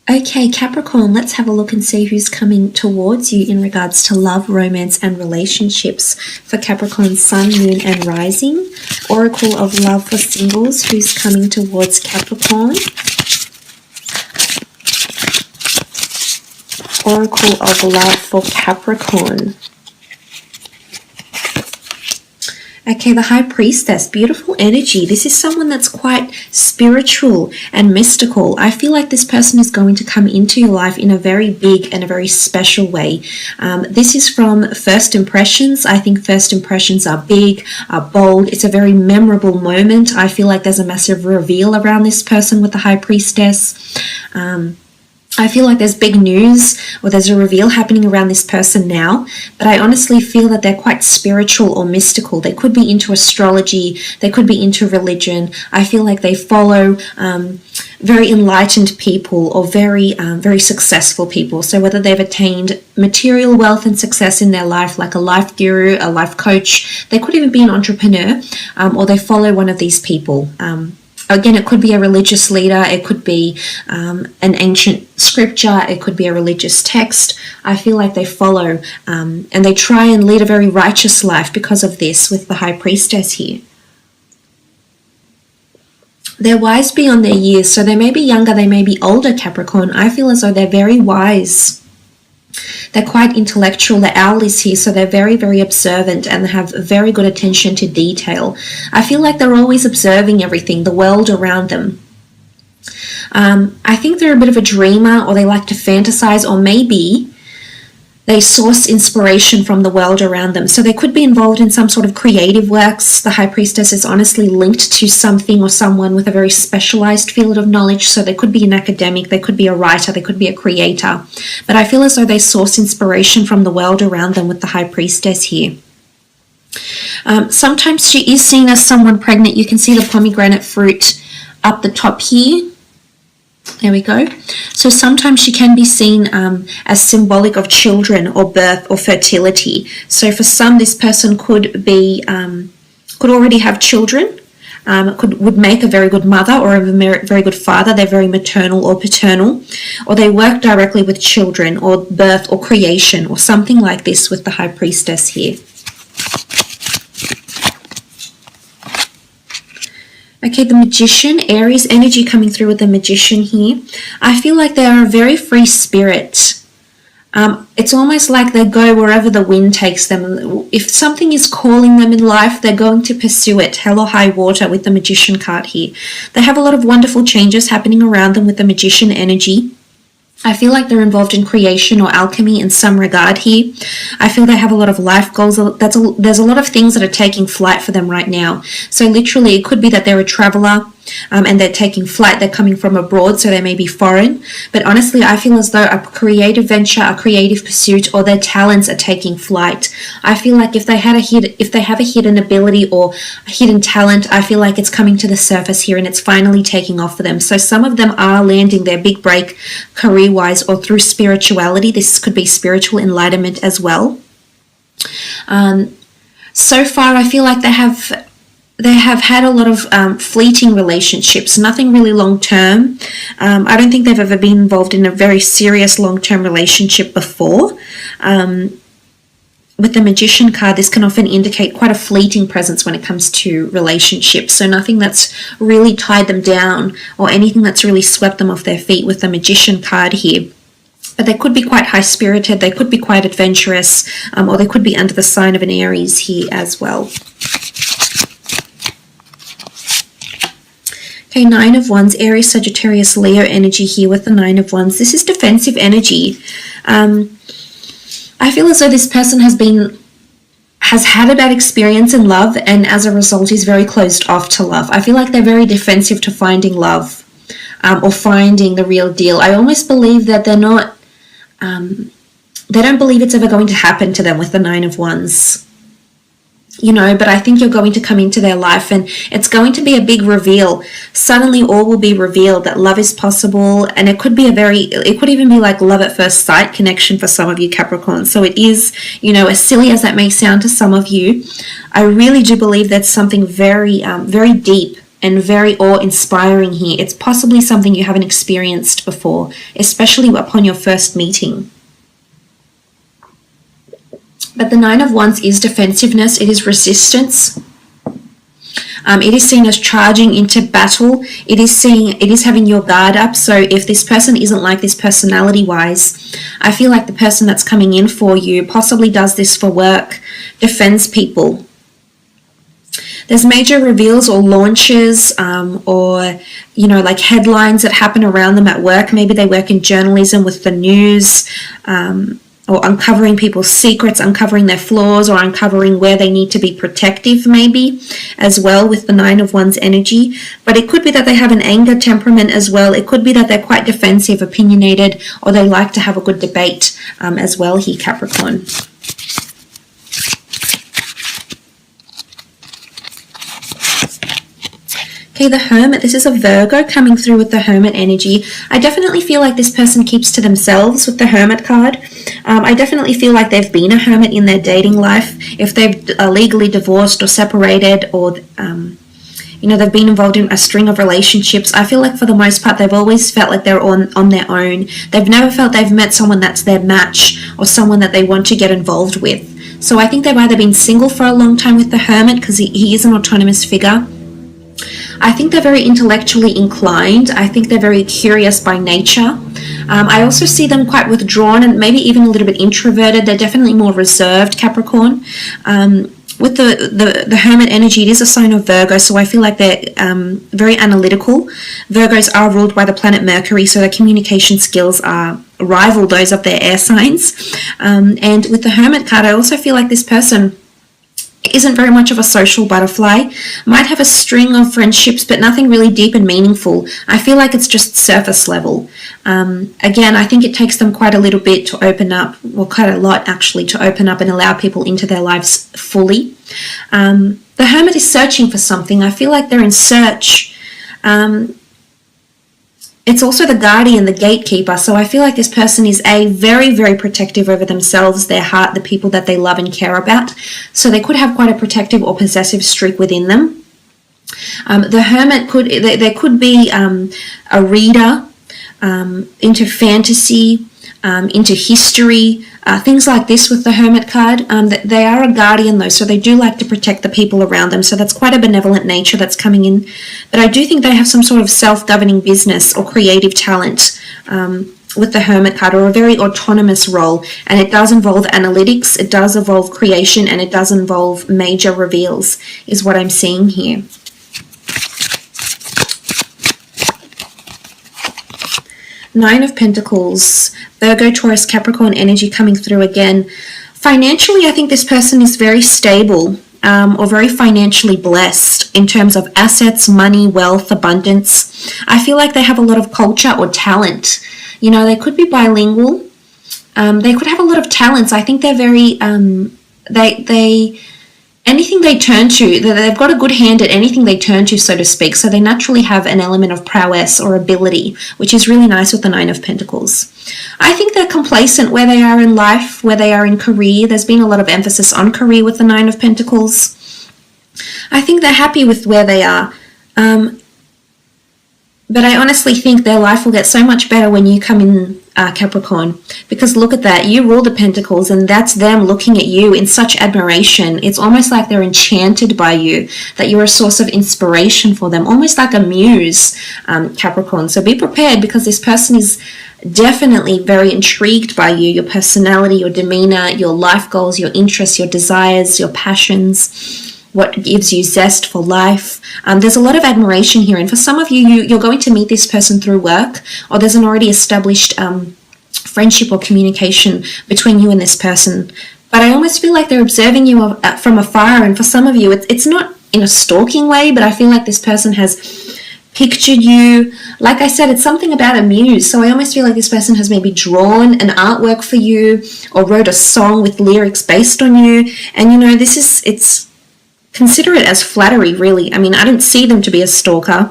Okay, Capricorn, let's have a look and see who's coming towards you in regards to love, romance, and relationships for Capricorn, Sun, Moon, and Rising. Oracle of Love for singles, who's coming towards Capricorn. Oracle of Love for Capricorn. Okay, the High Priestess, beautiful energy. This is someone that's quite spiritual and mystical. I feel like this person is going to come into your life in a very big and a very special way. This is from first impressions. I think first impressions are big, are bold. It's a very memorable moment. I feel like there's a massive reveal around this person with the High Priestess. I feel like there's big news or there's a reveal happening around this person now, but I honestly feel that they're quite spiritual or mystical. They could be into astrology, they could be into religion. I feel like they follow very enlightened people or very successful people. So whether they've attained material wealth and success in their life, like a life guru, a life coach, they could even be an entrepreneur, or they follow one of these people. Again, it could be a religious leader, it could be an ancient scripture, it could be a religious text. I feel like they follow and they try and lead a very righteous life because of this with the High Priestess here. They're wise beyond their years, so they may be younger, they may be older, Capricorn. I feel as though they're very wise. They're quite intellectual. The owl is here, so they're very observant and have very good attention to detail. I feel like they're always observing everything, the world around them. I think they're a bit of a dreamer, or they like to fantasize, or maybe they source inspiration from the world around them. So they could be involved in some sort of creative works. The High Priestess is honestly linked to something or someone with a very specialized field of knowledge. So they could be an academic, they could be a writer, they could be a creator. But I feel as though they source inspiration from the world around them with the High Priestess here. Sometimes she is seen as someone pregnant. You can see the pomegranate fruit up the top here. There we go. So sometimes she can be seen as symbolic of children or birth or fertility. So for some, this person could be could already have children, would make a very good mother or a very good father. They're very maternal or paternal, or they work directly with children or birth or creation or something like this with the High Priestess here. Okay, the Magician, Aries energy coming through with the Magician here. I feel like they are a very free spirit. It's almost like they go wherever the wind takes them. If something is calling them in life, they're going to pursue it, hell or high water, with the Magician card here. They have a lot of wonderful changes happening around them with the Magician energy. I feel like they're involved in creation or alchemy in some regard here. I feel they have a lot of life goals. There's a lot of things that are taking flight for them right now. So literally, it could be that they're a traveler and they're taking flight. They're coming from abroad, so they may be foreign. But honestly, I feel as though a creative venture, a creative pursuit, or their talents are taking flight. I feel like if they have a hidden ability or a hidden talent, I feel like it's coming to the surface here and it's finally taking off for them. So some of them are landing their big break career-wise or through spirituality. This could be spiritual enlightenment as well. So far, I feel like they have had a lot of fleeting relationships, nothing really long-term. I don't think they've ever been involved in a very serious long-term relationship before. With the Magician card, this can often indicate quite a fleeting presence when it comes to relationships. So nothing that's really tied them down or anything that's really swept them off their feet with the Magician card here. But they could be quite high-spirited, they could be quite adventurous, or they could be under the sign of an Aries here as well. Okay, Nine of Wands, Aries, Sagittarius, Leo energy here with the Nine of Wands. This is defensive energy. I feel as though this person has had a bad experience in love, and as a result is very closed off to love. I feel like they're very defensive to finding love or finding the real deal. I almost believe that they're not, they don't believe it's ever going to happen to them with the Nine of Wands. You know, but I think you're going to come into their life and it's going to be a big reveal. Suddenly all will be revealed that love is possible, and it could be it could even be like love at first sight connection for some of you Capricorn. So it is, you know, as silly as that may sound to some of you, I really do believe that's something very, very deep and very awe-inspiring here. It's possibly something you haven't experienced before, especially upon your first meeting. But the Nine of Wands is defensiveness. It is resistance. It is seen as charging into battle. It is having your guard up. So if this person isn't like this personality-wise, I feel like the person that's coming in for you possibly does this for work, defends people. There's major reveals or launches or, you know, like headlines that happen around them at work. Maybe they work in journalism with the news, or uncovering people's secrets, uncovering their flaws, or uncovering where they need to be protective maybe as well with the Nine of Wands energy. But it could be that they have an anger temperament as well. It could be that they're quite defensive, opinionated, or they like to have a good debate as well here, Capricorn. Okay, the Hermit. This is a Virgo coming through with the Hermit energy. I definitely feel like this person keeps to themselves with the Hermit card. I definitely feel like they've been a hermit in their dating life. If they've legally divorced or separated, or you know, they've been involved in a string of relationships, I feel like for the most part they've always felt like they're on their own. They've never felt they've met someone that's their match or someone that they want to get involved with. So I think they've either been single for a long time with the Hermit, because he is an autonomous figure. I think they're very intellectually inclined. I think they're very curious by nature. I also see them quite withdrawn and maybe even a little bit introverted. They're definitely more reserved, Capricorn. With the Hermit energy, it is a sign of Virgo, so I feel like they're very analytical. Virgos are ruled by the planet Mercury, so their communication skills rival those of their air signs. And with the Hermit card, I also feel like this person isn't very much of a social butterfly, might have a string of friendships, but nothing really deep and meaningful. I feel like it's just surface level. Again, I think it takes them quite a little bit to open up, well, quite a lot actually, to open up and allow people into their lives fully. The Hermit is searching for something. I feel like they're in search. It's also the guardian, the gatekeeper. So I feel like this person is very, very protective over themselves, their heart, the people that they love and care about. So they could have quite a protective or possessive streak within them. The Hermit there could be a reader into fantasy, into history, things like this with the Hermit card. They are a guardian though, so they do like to protect the people around them, so that's quite a benevolent nature that's coming in. But I do think they have some sort of self-governing business or creative talent with the Hermit card, or a very autonomous role, and it does involve analytics, it does involve creation, and it does involve major reveals, is what I'm seeing here. Nine of Pentacles, Virgo, Taurus, Capricorn energy coming through again. Financially, I think this person is very stable or very financially blessed in terms of assets, money, wealth, abundance. I feel like they have a lot of culture or talent. You know, they could be bilingual. They could have a lot of talents. I think they're very, anything they turn to, they've got a good hand at anything they turn to, so to speak. So they naturally have an element of prowess or ability, which is really nice with the Nine of Pentacles. I think they're complacent where they are in life, where they are in career. There's been a lot of emphasis on career with the Nine of Pentacles. I think they're happy with where they are. But I honestly think their life will get so much better when you come in, Capricorn, because look at that, you rule the Pentacles, and that's them looking at you in such admiration. It's almost like they're enchanted by you, that you're a source of inspiration for them, almost like a muse, Capricorn. So be prepared, because this person is definitely very intrigued by you, your personality, your demeanor, your life goals, your interests, your desires, your passions, what gives you zest for life. There's a lot of admiration here, and for some of you, you're going to meet this person through work, or there's an already established friendship or communication between you and this person. But I almost feel like they're observing you from afar, and for some of you, it's not in a stalking way, but I feel like this person has pictured you. Like I said, it's something about a muse, so I almost feel like this person has maybe drawn an artwork for you, or wrote a song with lyrics based on you, and you know, it's consider it as flattery, really. I mean, I don't see them to be a stalker.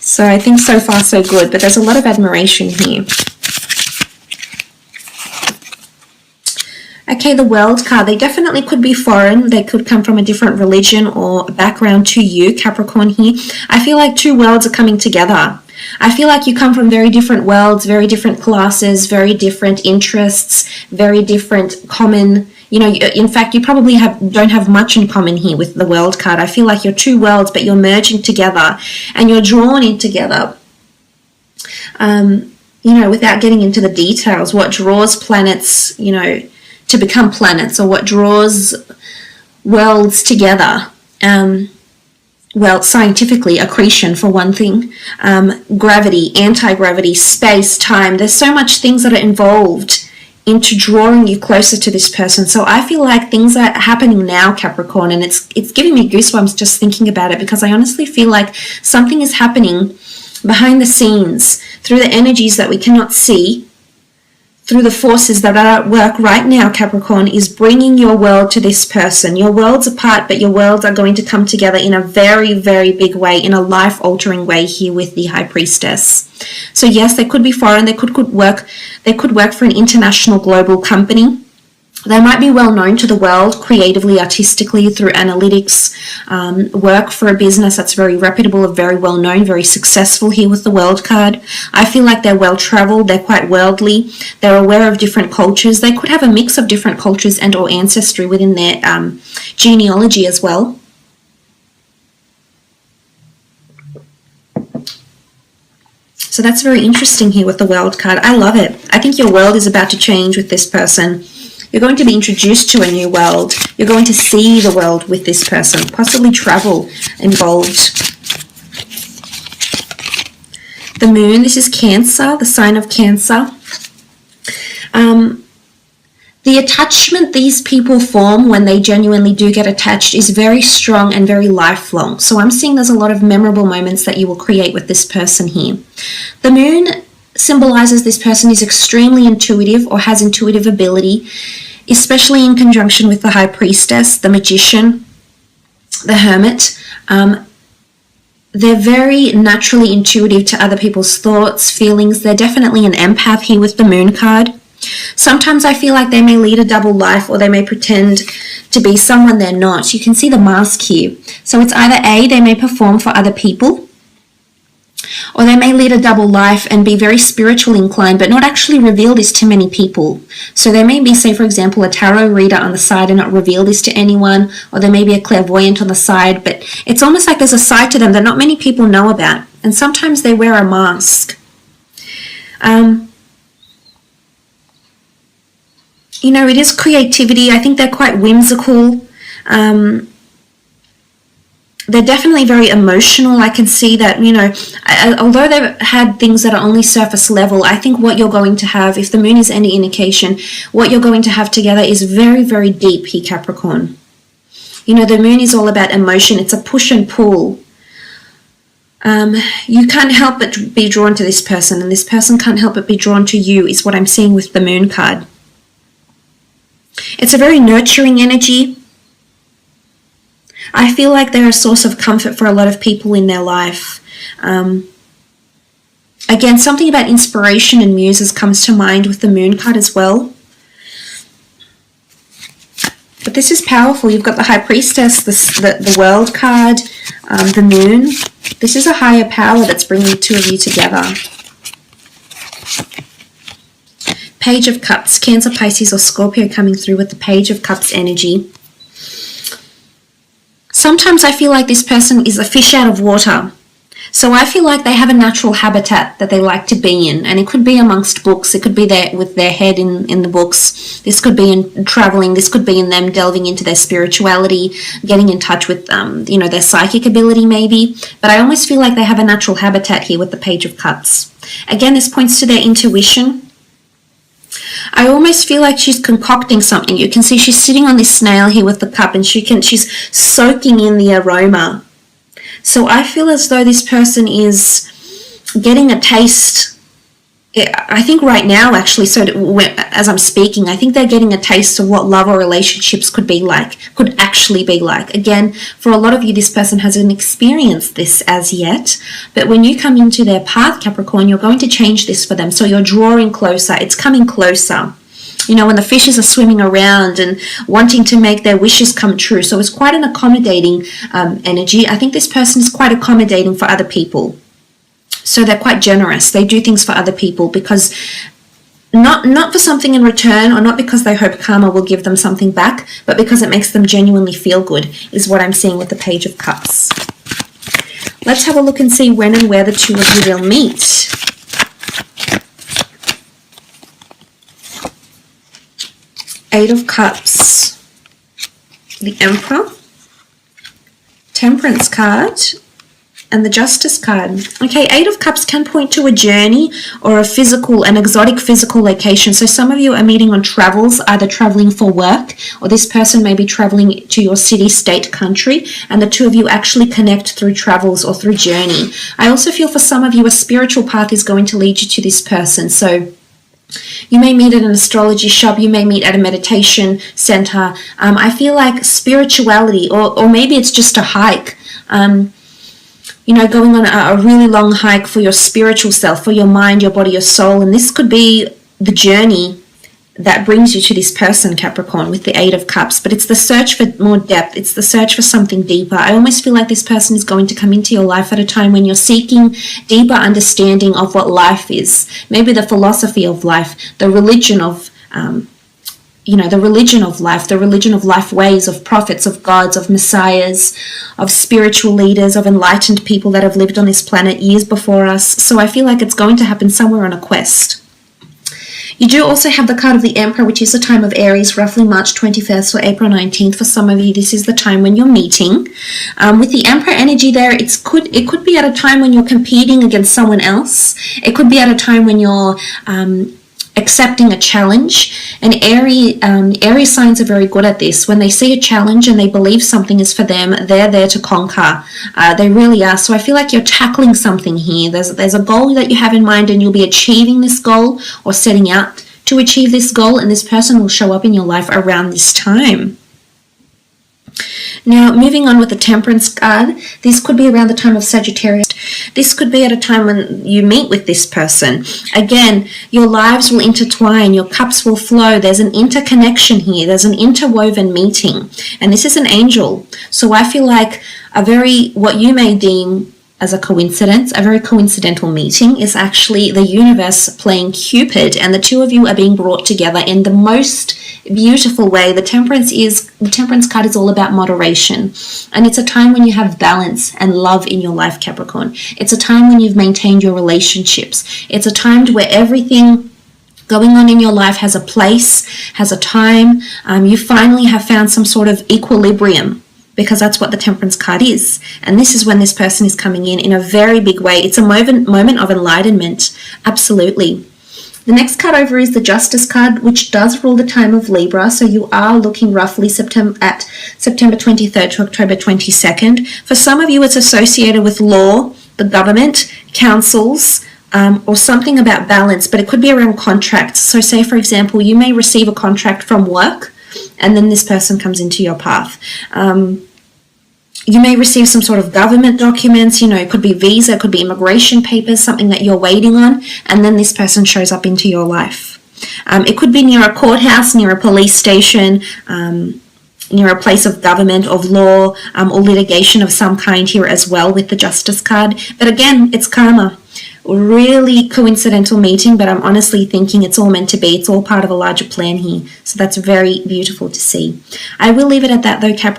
So I think so far so good, but there's a lot of admiration here. Okay, the World card, they definitely could be foreign. They could come from a different religion or background to you, Capricorn here. I feel like two worlds are coming together. I feel like you come from very different worlds, very different classes, very different interests, very different common, you know, in fact, you probably don't have much in common here with the World card. I feel like you're two worlds, but you're merging together and you're drawn in together. You know, without getting into the details, what draws planets, you know, to become planets, or what draws worlds together. Well, scientifically, accretion for one thing, gravity, anti-gravity, space, time. There's so much things that are involved into drawing you closer to this person. So I feel like things are happening now, Capricorn, and it's giving me goosebumps just thinking about it, because I honestly feel like something is happening behind the scenes through the energies that we cannot see, through the forces that are at work right now, Capricorn, is bringing your world to this person. Your worlds apart, but your worlds are going to come together in a very, very big way, in a life-altering way here with the High Priestess. So yes, they could be foreign. They could work for an international global company. They might be well known to the world creatively, artistically, through analytics, work for a business that's very reputable, very well known, very successful here with the World card. I feel like they're well traveled, they're quite worldly, they're aware of different cultures. They could have a mix of different cultures and or ancestry within their genealogy as well. So that's very interesting here with the World card. I love it. I think your world is about to change with this person. You're going to be introduced to a new world. You're going to see the world with this person, possibly travel involved. The Moon, this is Cancer, the sign of Cancer. The attachment these people form when they genuinely do get attached is very strong and very lifelong. So I'm seeing there's a lot of memorable moments that you will create with this person here. The Moon symbolizes this person is extremely intuitive or has intuitive ability, especially in conjunction with the High Priestess, the Magician, the Hermit. They're very naturally intuitive to other people's thoughts, feelings. They're definitely an empath here with the Moon card. Sometimes I feel like they may lead a double life, or they may pretend to be someone they're not. You can see the mask here. So it's either A, they may perform for other people, or they may lead a double life and be very spiritual inclined, but not actually reveal this to many people. So there may be, say, for example, a tarot reader on the side and not reveal this to anyone, or there may be a clairvoyant on the side, but it's almost like there's a side to them that not many people know about, and sometimes they wear a mask. You know, it is creativity. I think they're quite whimsical. They're definitely very emotional. I can see that, you know, although they've had things that are only surface level, I think what you're going to have, if the Moon is any indication, what you're going to have together is very, very deep here, Capricorn. You know, the Moon is all about emotion. It's a push and pull. You can't help but be drawn to this person, and this person can't help but be drawn to you, is what I'm seeing with the Moon card. It's a very nurturing energy. I feel like they're a source of comfort for a lot of people in their life. Again, something about inspiration and muses comes to mind with the Moon card as well. But this is powerful. You've got the High Priestess, the World card, the Moon. This is a higher power that's bringing the two of you together. Page of Cups, Cancer, Pisces, or Scorpio coming through with the Page of Cups energy. Sometimes I feel like this person is a fish out of water. So I feel like they have a natural habitat that they like to be in. And it could be amongst books. It could be there with their head in the books. This could be in traveling. This could be in them delving into their spirituality, getting in touch with, you know, their psychic ability maybe. But I almost feel like they have a natural habitat here with the Page of Cups. Again, this points to their intuition. I almost feel like she's concocting something. You can see she's sitting on this snail here with the cup, and she's soaking in the aroma. So I feel as though this person is getting a taste. I think right now, actually, so as I'm speaking, I think they're getting a taste of what love or relationships could actually be like. Again, for a lot of you, this person hasn't experienced this as yet, but when you come into their path, Capricorn, you're going to change this for them. So you're drawing closer. It's coming closer. You know, when the fishes are swimming around and wanting to make their wishes come true. So it's quite an accommodating energy. I think this person is quite accommodating for other people. So they're quite generous. They do things for other people because not for something in return, or not because they hope karma will give them something back, but because it makes them genuinely feel good, is what I'm seeing with the Page of Cups. Let's have a look and see when and where the two of you will meet. Eight of Cups, the Emperor, Temperance card, and the Justice card. Okay, Eight of Cups can point to a journey or an exotic physical location. So some of you are meeting on travels, either traveling for work, or this person may be traveling to your city, state, country, and the two of you actually connect through travels or through journey. I also feel for some of you a spiritual path is going to lead you to this person. So you may meet at an astrology shop, you may meet at a meditation center. I feel like spirituality, or maybe it's just a hike. You know, going on a really long hike for your spiritual self, for your mind, your body, your soul. And this could be the journey that brings you to this person, Capricorn, with the Eight of Cups. But it's the search for more depth. It's the search for something deeper. I almost feel like this person is going to come into your life at a time when you're seeking deeper understanding of what life is. Maybe the philosophy of life, the religion of the religion of life ways, of prophets, of gods, of messiahs, of spiritual leaders, of enlightened people that have lived on this planet years before us. So I feel like it's going to happen somewhere on a quest. You do also have the card of the Emperor, which is the time of Aries, roughly March 21st or April 19th. For some of you, this is the time when you're meeting. With the Emperor energy there, it could be at a time when you're competing against someone else. It could be at a time when you're accepting a challenge. And Aries signs are very good at this. When they see a challenge and they believe something is for them, they're there to conquer. They really are. So I feel like you're tackling something here. There's a goal that you have in mind, and you'll be achieving this goal or setting out to achieve this goal, and this person will show up in your life around this time. Now, moving on with the Temperance card, this could be around the time of Sagittarius. This could be at a time when you meet with this person. Again, your lives will intertwine, your cups will flow. There's an interconnection here. There's an interwoven meeting. And this is an angel. So I feel like what you may deem as a coincidence, a very coincidental meeting, is actually the universe playing Cupid, and the two of you are being brought together in the most beautiful way. The Temperance card is all about moderation, and it's a time when you have balance and love in your life, Capricorn. It's a time when you've maintained your relationships. It's a time where everything going on in your life has a place, has a time. You finally have found some sort of equilibrium, because that's what the Temperance card is. And this is when this person is coming in a very big way. It's a moment of enlightenment. Absolutely. The next card over is the Justice card, which does rule the time of Libra. So you are looking roughly September 23rd to October 22nd. For some of you, it's associated with law, the government, councils, or something about balance, but it could be around contracts. So say, for example, you may receive a contract from work, and then this person comes into your path. You may receive some sort of government documents, it could be visa, it could be immigration papers, something that you're waiting on, and then this person shows up into your life. It could be near a courthouse, near a police station, near a place of government, of law, or litigation of some kind here as well with the Justice card. But again, it's karma. Really coincidental meeting, but I'm honestly thinking it's all meant to be. It's all part of a larger plan here. So that's very beautiful to see. I will leave it at that though, Capricorn.